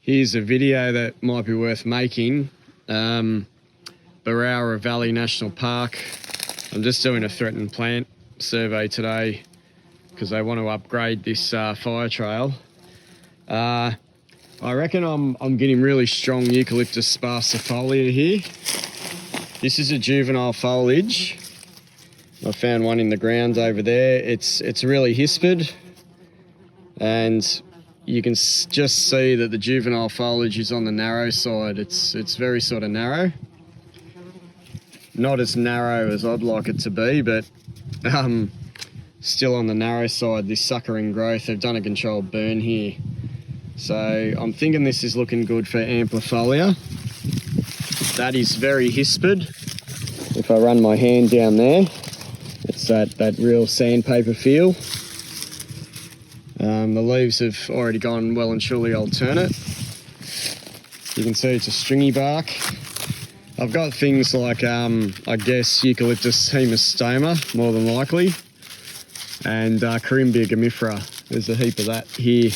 Here's a video that might be worth making. Barrow Valley National Park. I'm just doing a threatened plant survey today because they want to upgrade this fire trail. I reckon I'm getting really strong Eucalyptus sparsifolia here. This is a juvenile foliage. I found one in the ground over there. It's really hispid, and you can just see that the juvenile foliage is on the narrow side. It's very sort of narrow. Not as narrow as I'd like it to be, but still on the narrow side. This suckering growth, they've done a controlled burn here. So I'm thinking this is looking good for amplifolia. That is very hispid. If I run my hand down there, it's that real sandpaper feel. The leaves have already gone well and truly alternate. You can see it's a stringybark. I've got things like, I guess, Eucalyptus hemistoma, more than likely, and Corymbia gomifera. There's a heap of that here.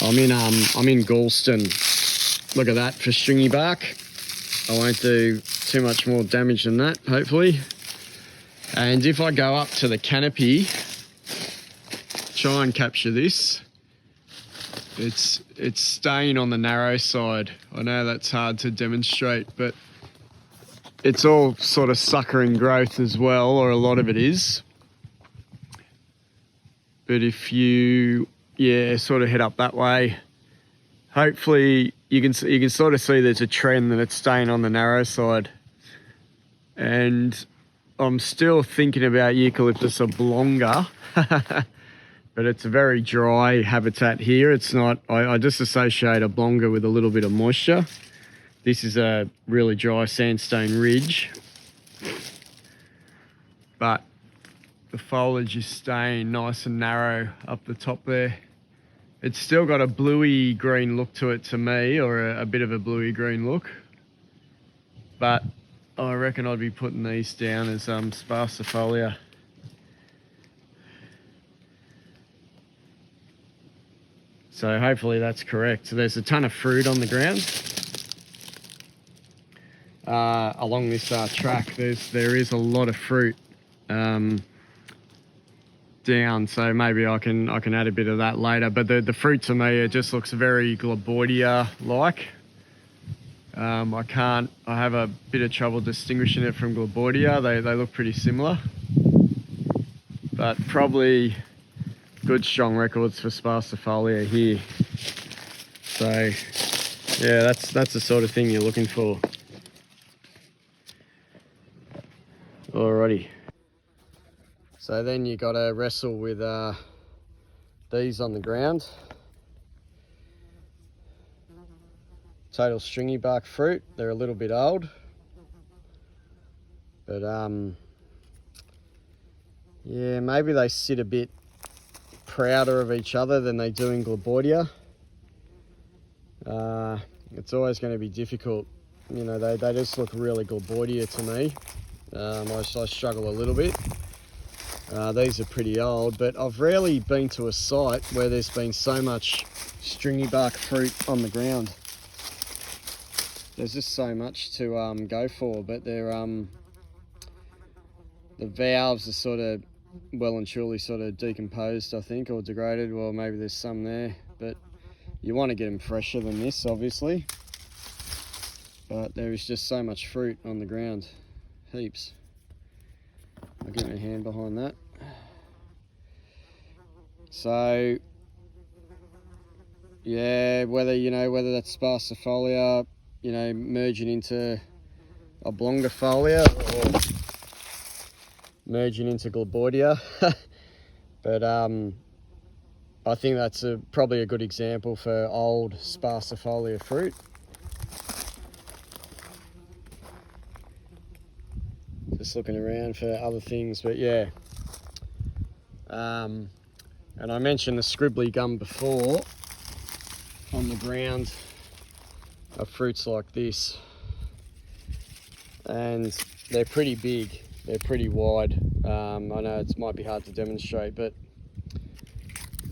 I'm in Galston. Look at that for stringybark. I won't do too much more damage than that, hopefully. And if I go up to the canopy, try and capture this, it's staying on the narrow side. I know that's hard to demonstrate, but it's all sort of suckering growth as well, or a lot of it is. But if you, sort of head up that way, hopefully you can sort of see there's a trend that it's staying on the narrow side. And I'm still thinking about Eucalyptus oblonga, but it's a very dry habitat here. It's not, I just associate oblonga with a little bit of moisture. This is a really dry sandstone ridge, but the foliage is staying nice and narrow up the top there. It's still got a bluey green look to it to me, or a bit of a bluey green look, but I reckon I'd be putting these down as sparsifolia. So hopefully that's correct. So there's a ton of fruit on the ground. Along this track, there is a lot of fruit down, so maybe I can add a bit of that later. But the fruit to me, it just looks very Globoidia like. I have a bit of trouble distinguishing it from Globoidia. They look pretty similar, but probably good strong records for sparsifolia here. So yeah, that's the sort of thing you're looking for. Alrighty. So then you got to wrestle with these on the ground. Total stringybark fruit. They're a little bit old, but yeah, maybe they sit a bit prouder of each other than they do in Globoidia. It's always going to be difficult. You know, they just look really Globoidia to me. I struggle a little bit. These are pretty old, but I've rarely been to a site where there's been so much stringybark fruit on the ground. There's just so much to go for, but they're the valves are sort of well and truly sort of decomposed, I think, or degraded. Well, maybe there's some there, but you want to get them fresher than this, obviously. But there is just so much fruit on the ground. Heaps. I'll get my hand behind that. So yeah, whether that's sparsifolia, merging into oblongifolia or merging into Globoidia. But I think that's probably a good example for old sparsifolia fruit. Just looking around for other things, but yeah. And I mentioned the scribbly gum before. On the ground are fruits like this, and they're pretty big, they're pretty wide. I know it might be hard to demonstrate, but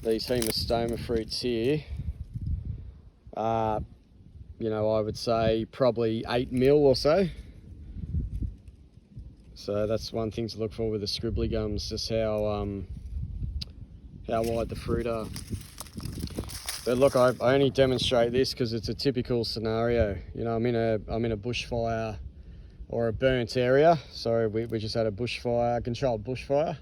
these hemistoma fruits here You know, I would say probably 8 mil or so. So that's one thing to look for with the scribbly gums, just how wide the fruit are. But look, I only demonstrate this because it's a typical scenario. You know, I'm in a bushfire or a burnt area. Sorry, we just had a bushfire, controlled bushfire.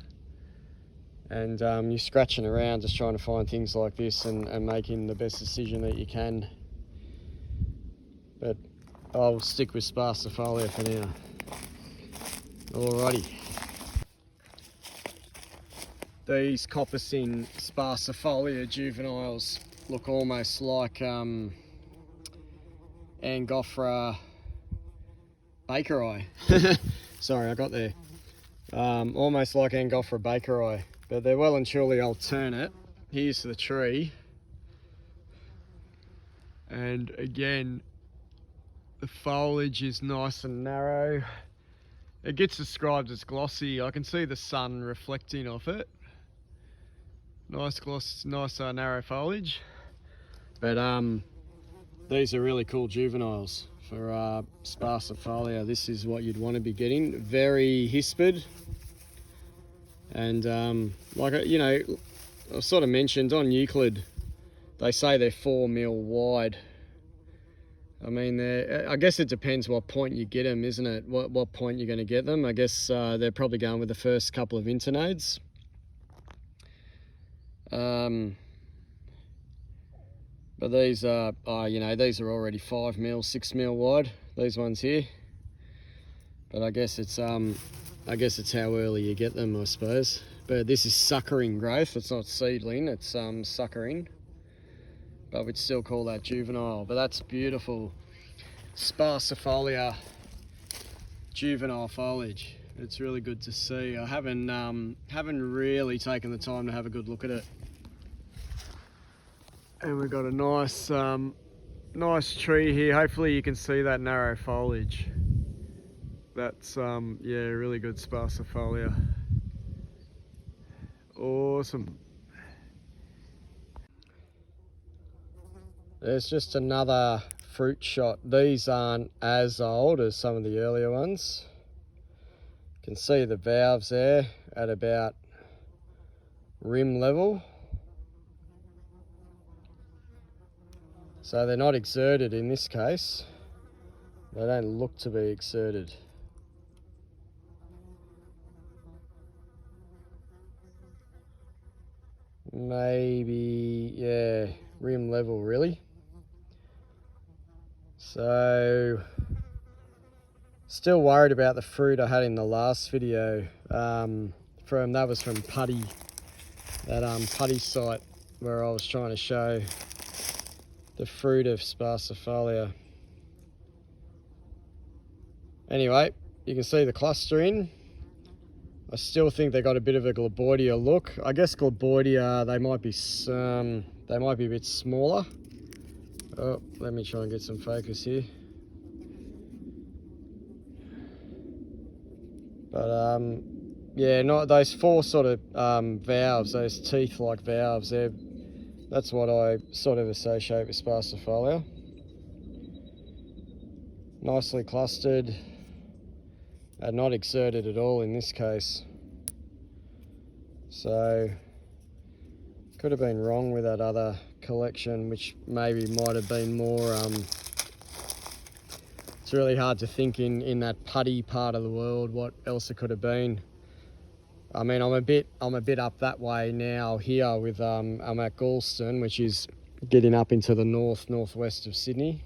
And you're scratching around just trying to find things like this and making the best decision that you can. But I'll stick with sparsifolia for now. Alrighty. These coppicing sparsifolia juveniles look almost like Angophora bakeri. Sorry, I got there. Almost like Angophora bakeri, but they're well and truly alternate. Here's the tree. And again, the foliage is nice and narrow. It gets described as glossy. I can see the sun reflecting off it. Nice gloss, nice narrow foliage. But these are really cool juveniles for sparsifolia. This is what you'd want to be getting. Very hispid. And like, you know, I sort of mentioned on Euclid, they say they're 4 mil wide. I mean, I guess it depends what point you get them, isn't it? What point you're going to get them. I guess they're probably going with the first couple of internodes. But these are, you know, these are already 5 mil, 6 mil wide. These ones here. But I guess it's how early you get them, I suppose. But this is suckering growth. It's not seedling. It's suckering. But we'd still call that juvenile. But that's beautiful sparsifolia juvenile foliage. It's really good to see. I haven't really taken the time to have a good look at it. And we've got a nice nice tree here. Hopefully you can see that narrow foliage. That's yeah, really good sparsifolia. Awesome. There's just another fruit shot. These aren't as old as some of the earlier ones. You can see the valves there at about rim level. So they're not exerted in this case. They don't look to be exerted. Maybe, yeah, rim level really. So, still worried about the fruit I had in the last video. That was from Putty, that Putty site where I was trying to show the fruit of sparsifolia. Anyway, you can see the clustering. I still think they got a bit of a globoidia look. I guess globoidia, they might be a bit smaller. Oh, let me try and get some focus here. But yeah, not those 4 sort of valves, those teeth-like valves. That's what I sort of associate with sparsifolia. Nicely clustered and not exerted at all in this case. So could have been wrong with that other collection, which maybe might have been more. It's really hard to think in that Putty part of the world what else it could have been. I mean, I'm a bit up that way now here with I'm at Galston, which is getting up into the northwest of Sydney.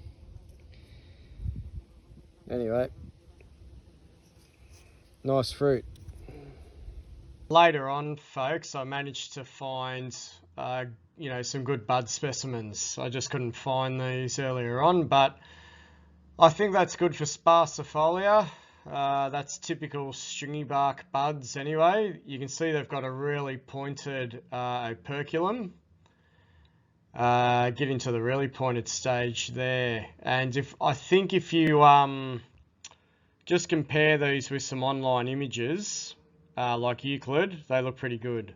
Anyway, nice fruit. Later on, folks, I managed to find you know, some good bud specimens. I just couldn't find these earlier on, but I think that's good for sparsifolia. That's typical stringybark buds anyway. You can see they've got a really pointed operculum. Getting to the really pointed stage there. And I think if you just compare these with some online images, like Euclid, they look pretty good.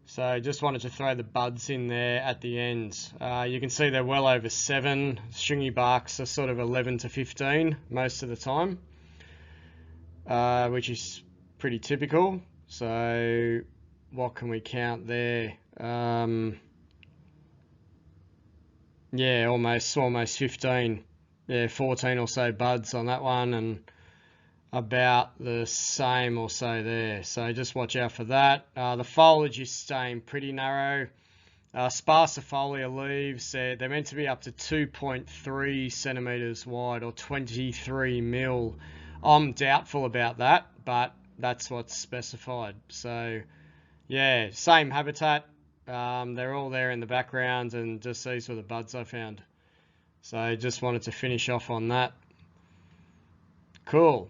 So just wanted to throw the buds in there at the end. You can see they're well over 7. Stringybarks are sort of 11 to 15 most of the time, which is pretty typical. So what can we count there? Yeah, almost 15. Yeah, 14 or so buds on that one, and about the same or so there. So just watch out for that. The foliage is staying pretty narrow. Sparsifolia leaves, they're meant to be up to 2.3 centimeters wide or 23 mil. I'm doubtful about that, but that's what's specified. So yeah, same habitat. They're all there in the background, and just these were the buds I found. So just wanted to finish off on that. Cool.